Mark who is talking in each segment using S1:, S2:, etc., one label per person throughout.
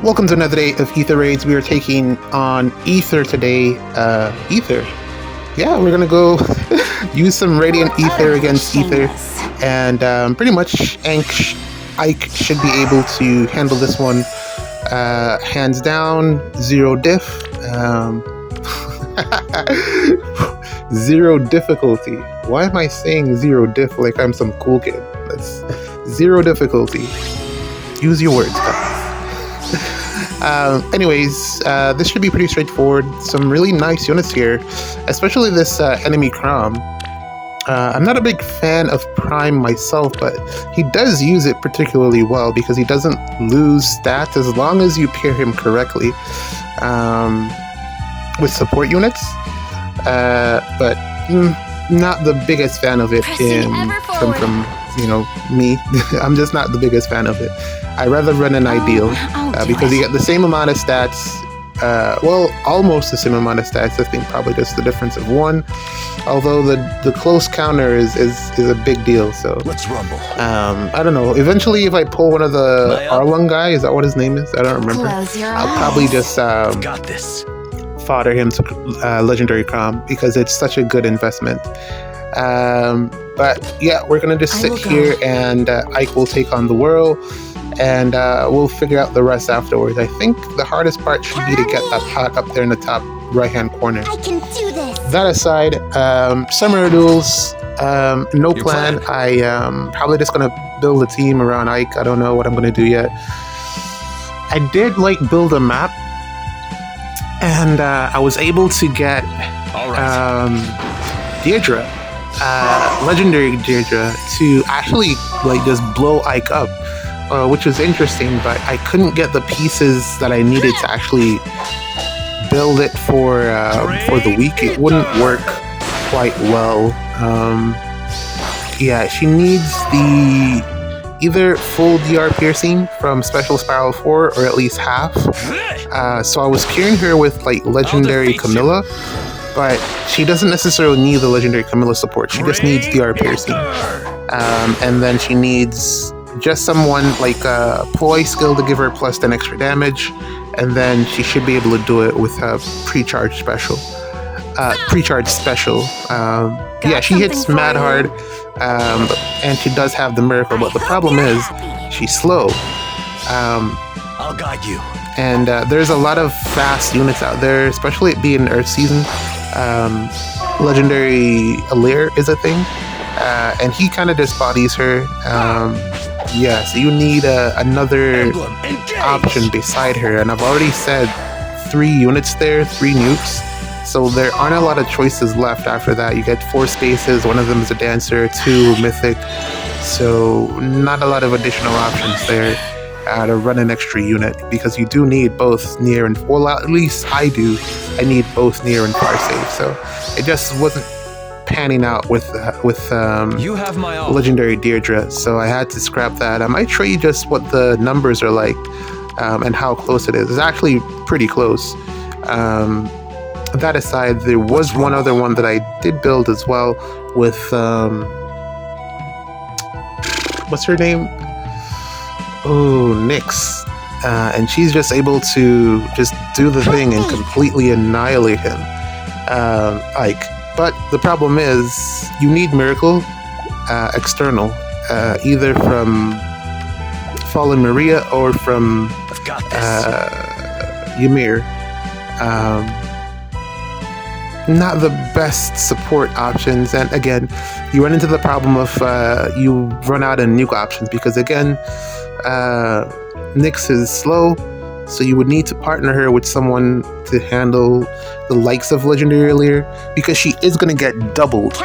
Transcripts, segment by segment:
S1: Welcome to another day of Ether Raids. We are taking on Ather today. Ether. Yeah, we're gonna go use some Radiant Ether against Ether. And pretty much Ike should be able to handle this one hands down, zero diff. Zero difficulty. Why am I saying zero diff like I'm some cool kid? That's zero difficulty. Use your words, guys. Anyways, this should be pretty straightforward. Some really nice units here, especially this enemy Crom. I'm not a big fan of Prime myself, but he does use it particularly well because he doesn't lose stats as long as you pair him correctly with support units. But not the biggest fan of it from you know, me. I'm just not the biggest fan of it. I rather run an ideal because you get the same amount of stats. Well, almost the same amount of stats. I think probably just the difference of one. Although the close counter is a big deal. So
S2: let's rumble.
S1: I don't know. Eventually, if I pull one of the Arlong guy, is that what his name is? I don't remember. I'll probably just
S2: got this.
S1: Fodder him to Legendary Crom because it's such a good investment. But yeah, we're gonna just sit here and Ike will take on the whirl, and we'll figure out the rest afterwards. I think the hardest part should be to get that pot up there in the top right hand corner.
S3: I can do this.
S1: That aside, summer duels, no plan. I probably just gonna build a team around Ike. I don't know what I'm gonna do yet. I did build a map, and I was able to get Deirdre. Legendary Deirdre to actually just blow Ike up, which was interesting, but I couldn't get the pieces that I needed to actually build it for the week. It wouldn't work quite well. Yeah, she needs the either full DR piercing from Special Spiral 4 or at least half. So I was curing her with Legendary Camilla, but she doesn't necessarily need the Legendary Camilla support. She just needs DR piercing. And then she needs just someone like a ploy skill to give her plus 10 extra damage. And then she should be able to do it with a pre-charge special. Yeah, she hits mad hard. And she does have the miracle, but the problem is she's slow.
S2: I'll guide you.
S1: And there's a lot of fast units out there, especially it being Earth season. Legendary Ather is a thing, and he kind of just bodies her. Yeah, so you need another option beside her, and I've already said 3 units there, 3 nukes. So there aren't a lot of choices left after that. You get 4 spaces, one of them is a dancer, 2 mythic, so not a lot of additional options there to run an extra unit, because you do need both near and, well, at least I do. I need both near and far save, so it just wasn't panning out with
S2: you have my all.
S1: Legendary Deirdre, so I had to scrap that. I might show you just what the numbers are like and how close it is. It's actually pretty close. That aside, there was one other one that I did build as well with what's her name? Oh, Nyx. And she's just able to just do the thing and completely annihilate him, Ike. But the problem is you need Miracle external, either from Fallen Maria or from Ymir. Not the best support options, and again, you run into the problem of you run out of nuke options because again, Nyx is slow, so you would need to partner her with someone to handle the likes of Legendary Ather, because she is going to get doubled,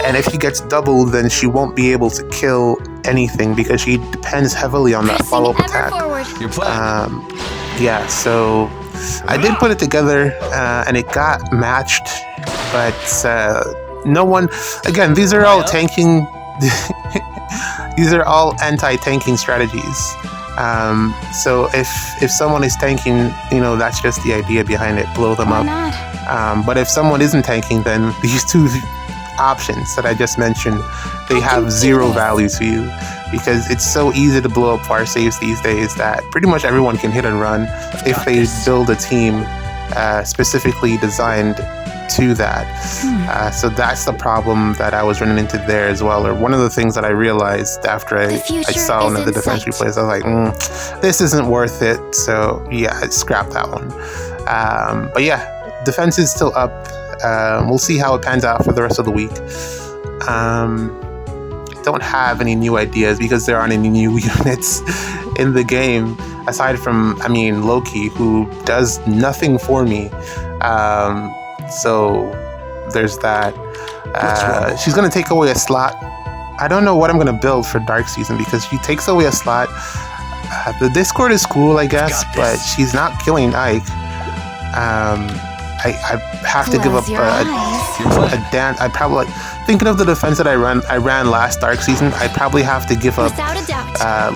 S1: and if she gets doubled, then she won't be able to kill anything because she depends heavily on that follow-up attack. Yeah, so I did put it together and it got matched, but no one, again, these are all tanking, these are all anti-tanking strategies. So if someone is tanking, that's just the idea behind it, blow them up. But if someone isn't tanking, then these two options that I just mentioned, they have zero value to you, because it's so easy to blow up far saves these days that pretty much everyone can hit and run if they build a team specifically designed to that. So that's the problem that I was running into there as well, or one of the things that I realized after I saw one of the defense replays. I was like, this isn't worth it, so yeah, I scrapped that one. But yeah, defense is still up. We'll see how it pans out for the rest of the week. Don't have any new ideas because there aren't any new units in the game aside from, Loki, who does nothing for me. So there's that. She's gonna take away a slot. I don't know what I'm gonna build for Dark Season because she takes away a slot. The Discord is cool, I guess, but she's not killing Ike. I have to give up a dance. I probably, thinking of the defense that I ran last Dark Season, I probably have to give up,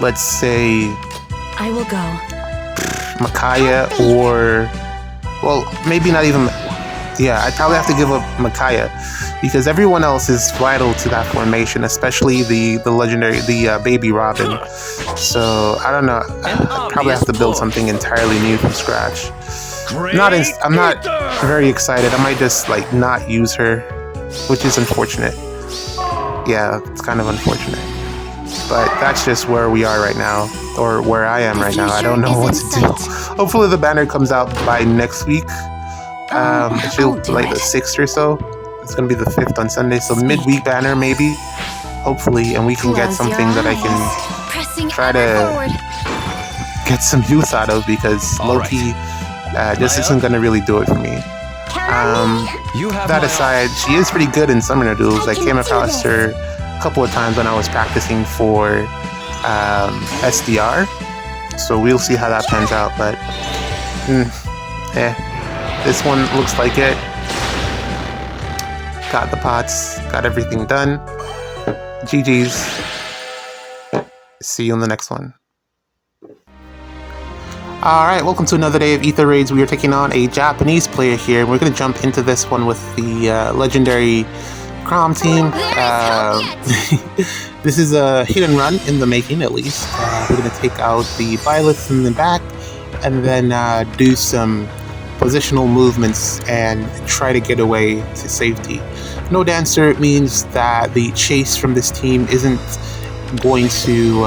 S1: let's say,
S3: I will go.
S1: Micaiah, or, well, maybe not even. Yeah, I'd probably have to give up Micaiah because everyone else is vital to that formation, especially the legendary, the baby Robin. So I don't know. I'd probably have to build something entirely new from scratch. I'm not very excited. I might just not use her, which is unfortunate. Yeah, it's kind of unfortunate. But that's just where we are right now, or where I am right now. I don't know what to do. Hopefully the banner comes out by next week. It should be the 6th or so. It's gonna be the 5th on Sunday, so midweek banner maybe, hopefully, and we can get something that I can try to get some use out of, because Loki just isn't gonna really do it for me. That aside, she is pretty good in summoner duels. I came across her a couple of times when I was practicing for SDR, so we'll see how that pans out. But this one looks like it. Got the pots, got everything done. GG's. See you in the next one. Alright, welcome to another day of Ether Raids. We are taking on a Japanese player here. We're going to jump into this one with the legendary Crom team. This is a hit and run in the making, at least. We're going to take out the Byleth in the back and then do some positional movements and try to get away to safety. No dancer means that the chase from this team isn't going to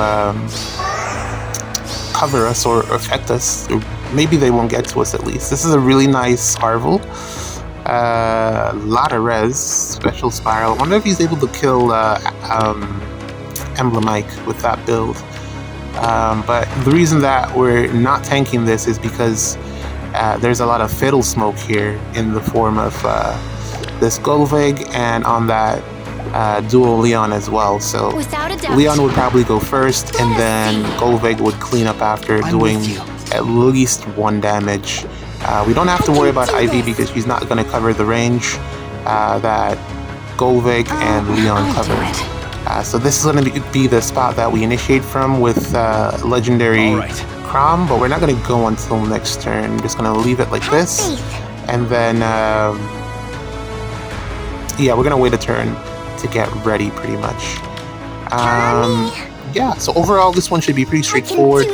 S1: cover us or affect us, or maybe they won't get to us at least. This is a really nice Harvel. Lot of res, special spiral. I wonder if he's able to kill Emblem Ike with that build. But the reason that we're not tanking this is because there's a lot of fatal smoke here in the form of this Golveg and on that dual Leon as well. So Leon would probably go first, and then Golveg would clean up after, doing at least 1 damage. We don't have to worry about Ivy because she's not going to cover the range that Golveg and Leon cover. So this is going to be the spot that we initiate from with legendary Crom, but we're not going to go until next turn. I'm just going to leave it like this, and then yeah, we're going to wait a turn to get ready pretty much. Yeah, so overall this one should be pretty straightforward.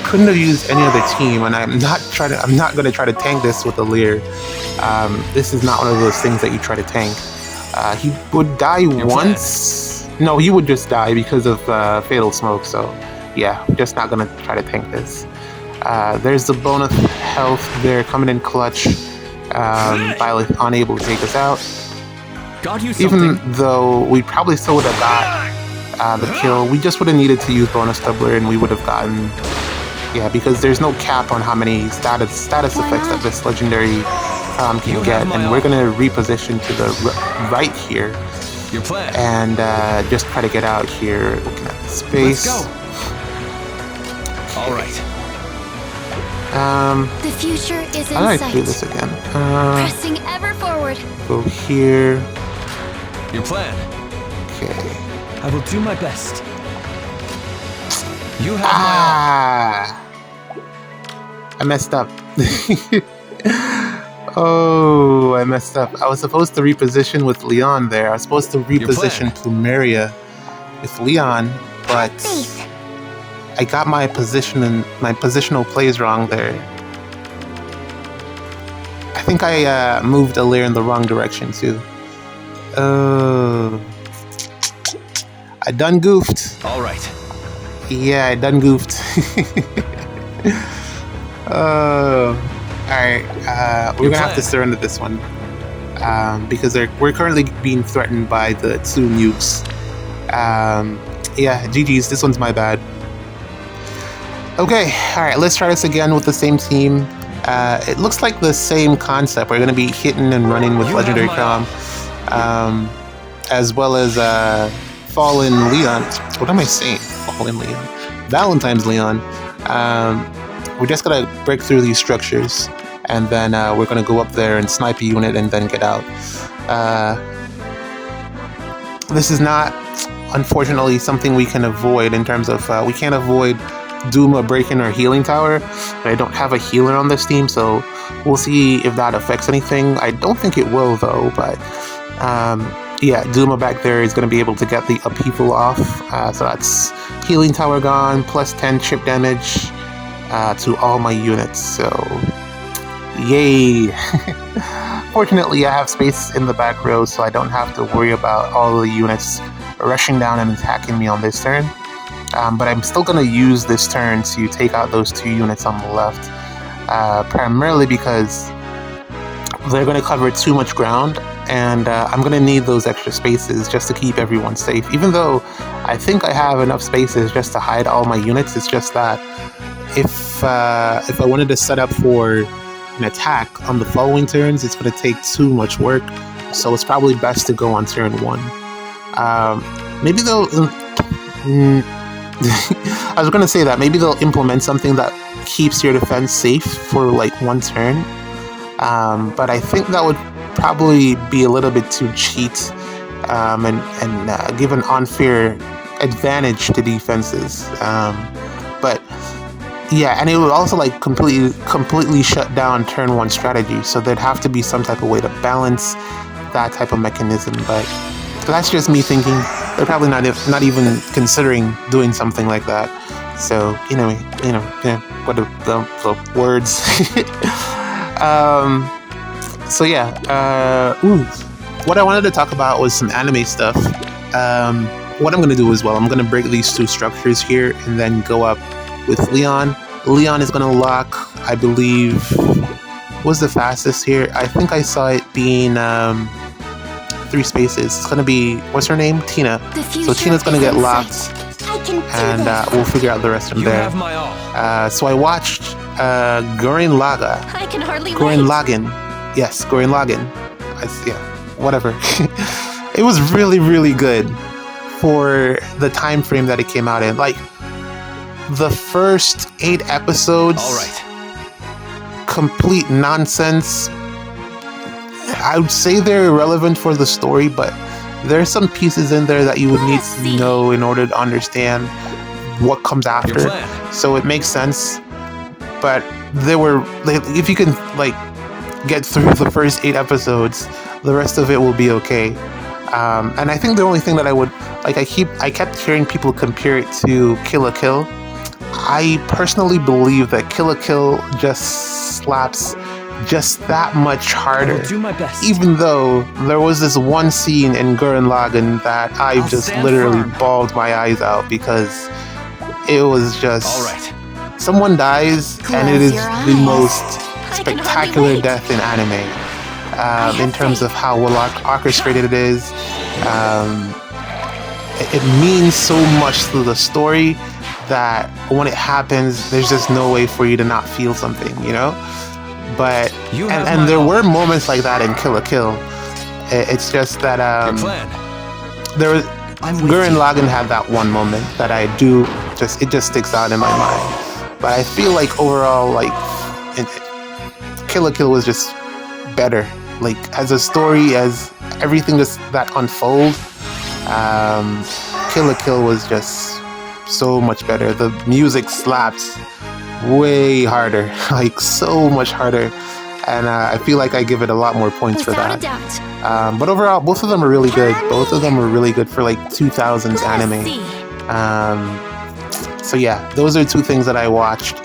S1: Couldn't have used any other team, and I'm not going to try to tank this with a Lear. This is not one of those things that you try to tank. He would die once. No, he would just die because of fatal smoke. So yeah, we're just not going to try to tank this. There's the bonus health there coming in clutch. Violet unable to take us out. Even though we probably still would have got the kill, we just would have needed to use bonus doubler, and we would have gotten, yeah, because there's no cap on how many status effects that this legendary can get, and we're gonna reposition to the right here and just try to get out here. Looking at the space.
S2: Let's go. All right.
S3: The future is in
S1: I like
S3: sight.
S1: to do this again.
S3: Pressing ever forward.
S1: Go here.
S2: Your plan.
S1: Okay.
S2: I will do my best. You have
S1: I messed up. Oh, I messed up. I was supposed to reposition with Leon there. I was supposed to reposition Plumeria with Leon, but I got my positional plays wrong there. I think I moved a layer in the wrong direction too. Oh, I done goofed.
S2: All right.
S1: Yeah, I done goofed. Oh, all right. We're gonna have to surrender this one because we're currently being threatened by the 2 nukes. Yeah, GG's. This one's my bad. Okay, all right. Let's try this again with the same team. It looks like the same concept. We're gonna be hitting and running with Legendary Calm, as well as Fallen Leon. What am I saying? Fallen Leon. Valentine's Leon. We're just gonna break through these structures, and then we're gonna go up there and snipe a unit and then get out. This is not, unfortunately, something we can avoid in terms of we can't avoid Duma breaking our healing tower. I don't have a healer on this team, so we'll see if that affects anything. I don't think it will though, but yeah, Duma back there is going to be able to get the upheaval off. So that's healing tower gone, plus 10 chip damage to all my units. So, yay! Fortunately, I have space in the back row, so I don't have to worry about all the units rushing down and attacking me on this turn. But I'm still going to use this turn to take out those 2 units on the left, primarily because they're going to cover too much ground, and I'm going to need those extra spaces just to keep everyone safe. Even though I think I have enough spaces just to hide all my units, it's just that if I wanted to set up for an attack on the following turns, it's going to take too much work, so it's probably best to go on turn 1. Maybe they'll... I was going to say that maybe they'll implement something that keeps your defense safe for like 1 turn, but I think that would probably be a little bit too cheat and give an unfair advantage to defenses. But yeah, and it would also like completely shut down turn 1 strategy, so there'd have to be some type of way to balance that type of mechanism. But that's just me thinking. They're probably not even considering doing something like that. So what the words. So yeah. What I wanted to talk about was some anime stuff. What I'm gonna do as well, I'm gonna break these 2 structures here and then go up with Leon. Leon is gonna lock, I believe, was the fastest here. I think I saw it being 3 spaces. It's gonna be, what's her name? Tina. So Tina's gonna get locked, and we'll figure out the rest from there. So I watched Gurren Lagann.
S3: I can hardly
S1: Gurren Lagann. Yes, Gurren Lagann. Yeah, whatever. It was really, really good for the time frame that it came out in. Like, the first 8 episodes,
S2: all right,
S1: complete nonsense. I would say they're irrelevant for the story, but there's some pieces in there that you would need to know in order to understand what comes after. So it makes sense. But there were, like, if you can like get through the first 8 episodes, the rest of it will be okay. And I think the only thing that I would like, I kept hearing people compare it to Kill la Kill. I personally believe that Kill la Kill just slaps just that much harder.
S2: I will do my best.
S1: Even though there was this one scene in Gurren Lagann that I just literally bawled my eyes out because it was just...
S2: All right.
S1: Someone dies and it is the most spectacular death in anime. In terms of how well orchestrated it is. It means so much to the story that when it happens, there's just no way for you to not feel something, you know? But and there were moments like that in Kill la Kill. It's just that there was Gurren Lagann had that one moment that it just sticks out in my mind. But I feel like overall, like Kill la Kill was just better. Like as a story, as everything that unfolds, Kill la Kill was just so much better. The music slaps way harder, like so much harder. and I feel like I give it a lot more points for
S3: Without a
S1: that.
S3: doubt.
S1: But overall, both of them are really good. Both of them are really good for like 2000s anime.
S3: See.
S1: So yeah, those are two things that I watched.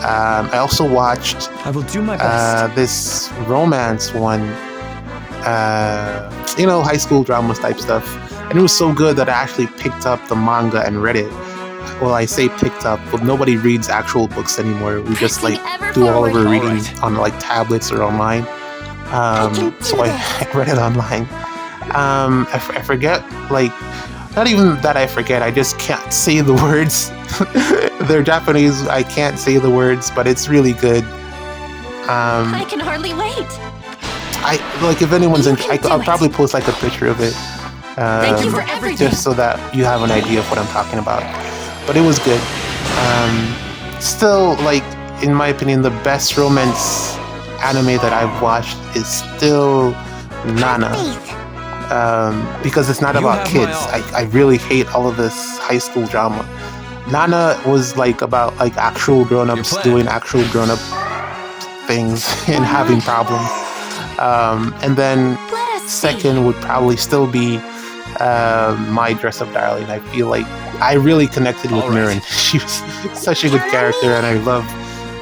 S1: I also watched
S2: I will do my best.
S1: this romance one, high school dramas type stuff. And it was so good that I actually picked up the manga and read it. Well, I say picked up, but nobody reads actual books anymore. We just like do all of our reading on like tablets or online. So I read it online. I forget, like, not even that I forget, I just can't say the words. They're Japanese, I can't say the words, but it's really good.
S3: I can hardly wait.
S1: If anyone's I'll probably post like a picture of it.
S3: Thank you for everything.
S1: Just so that you have an idea of what I'm talking about. But it was good. Still, like, in my opinion, the best romance anime that I've watched is still Nana. Because it's not about kids. I really hate all of this high school drama. Nana was like about like actual grown-ups doing actual grown-up things and having problems. And then second would probably still be My Dress-Up Darling. I feel like I really connected with Mirin. She was such a good character, and I love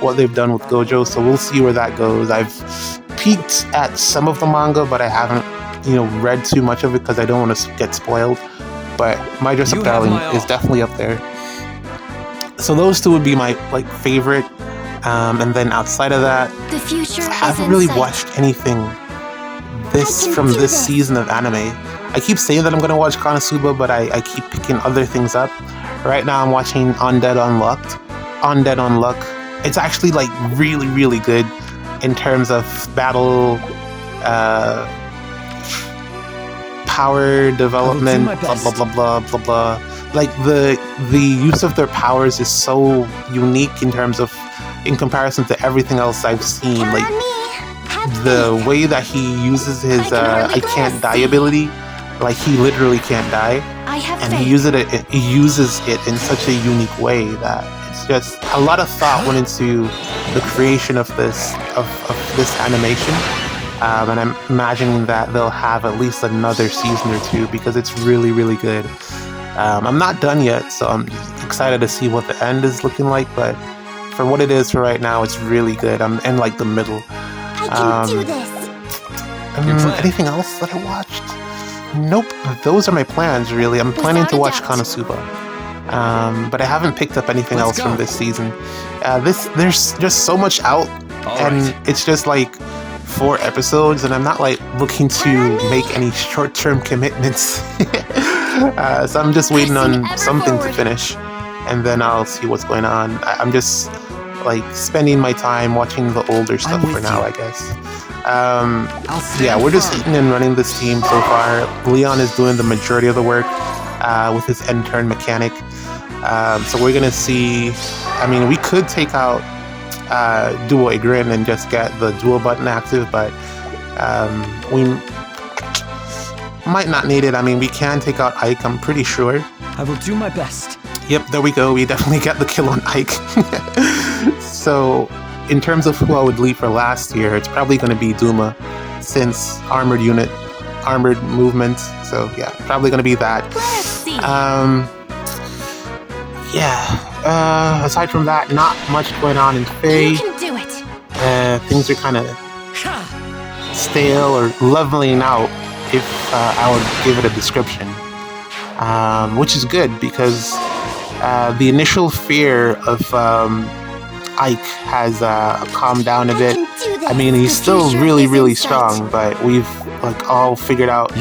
S1: what they've done with Gojo, so we'll see where that goes. I've peeked at some of the manga, but I haven't read too much of it because I don't want to get spoiled. But My Dress-Up Darling is definitely up there. So those two would be my favorite. And then outside of that,
S3: The future
S1: I haven't really watched anything from this season of anime. I keep saying that I'm going to watch Konosuba, but I keep picking other things up. Right now I'm watching Undead Unluck. It's actually like really, really good in terms of battle, power development, blah blah blah blah blah blah. Like the use of their powers is so unique in comparison to everything else I've seen. Like the way that he uses his I can't die ability, like he literally can't die, and he uses it in such a unique way that it's just a lot of thought went into the creation of this animation. And I'm imagining that they'll have at least another season or two because it's really, really good. I'm not done yet, so I'm excited to see what the end is looking like, but for what it is for right now, it's really good. I'm in like the middle.
S3: I can do this.
S1: Anything else that I watched? Nope. Those are my plans, really. I'm planning to watch Konosuba. But I haven't picked up anything else from this season. There's just so much out, and it's just like 4 episodes, and I'm not like looking to make any short-term commitments. So I'm just waiting on something to finish, and then I'll see what's going on. I'm just like spending my time watching the older stuff for now, I guess. Yeah, we're just eating and running this team so far. Leon is doing the majority of the work with his end turn mechanic. So we're gonna see. I mean, we could take out Duo Igrin and just get the dual button active, but we might not need it. I mean, we can take out Ike, I'm pretty sure.
S2: I will do my best.
S1: Yep, there we go. We definitely got the kill on Ike. So, in terms of who I would leave for last year, it's probably going to be Duma, since armored movement. So yeah, probably going to be that.
S3: Let's see.
S1: Yeah. Aside from that, not much going on in Faye.
S3: You can do it.
S1: Things are kind of stale or leveling out, if I would give it a description. Which is good because the initial fear of Ike has calmed down a bit. I mean, he's still really, really strong, but we've like all figured out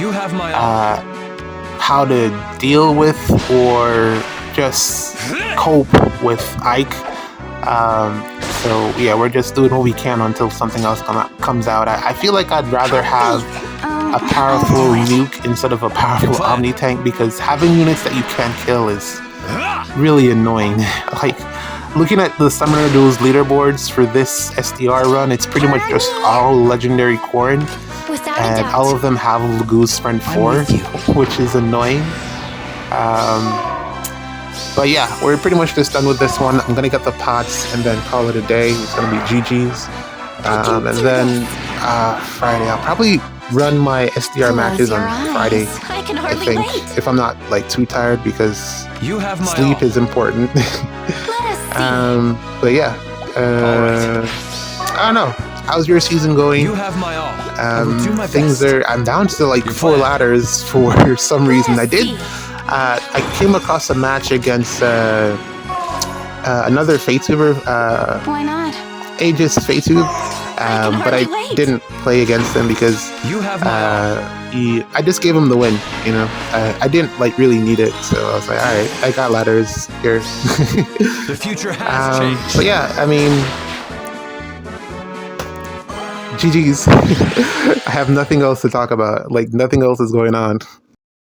S1: how to deal with or just cope with Ike. So yeah, we're just doing what we can until something else comes out. I feel like I'd rather have a powerful nuke instead of a powerful Omni tank, because having units that you can't kill is really annoying. Like, looking at the Summoner Duels leaderboards for this SDR run, it's pretty much just all legendary Corrin, and all of them have Lagoose Friend 4, which is annoying. But yeah, we're pretty much just done with this one. I'm gonna get the pots and then call it a day. It's gonna be GG's. And then Friday, I'll probably run my SDR matches on Friday.
S3: I can
S1: I
S3: hardly
S1: think
S3: wait.
S1: if I'm not like too tired because
S2: You have my
S1: sleep
S2: all.
S1: is important.
S3: Let us see.
S1: But yeah, I don't know. How's your season going?
S2: You have my all. I will do my
S1: Things
S2: best.
S1: are. I'm down to like
S2: Your
S1: 4
S2: plan.
S1: ladders for some reason.
S3: Let
S1: I
S3: us
S1: did.
S3: see.
S1: I came across a match against another FateTuber,
S3: Why not?
S1: Aegis FateTube, but I
S3: hardly wait.
S1: didn't play against him because
S2: You have my all.
S1: I just gave him the win. You know, I didn't like really need it, so I was like, all right, I got ladders here.
S2: The future has changed.
S1: But yeah, I mean, GG's. I have nothing else to talk about. Like nothing else is going on.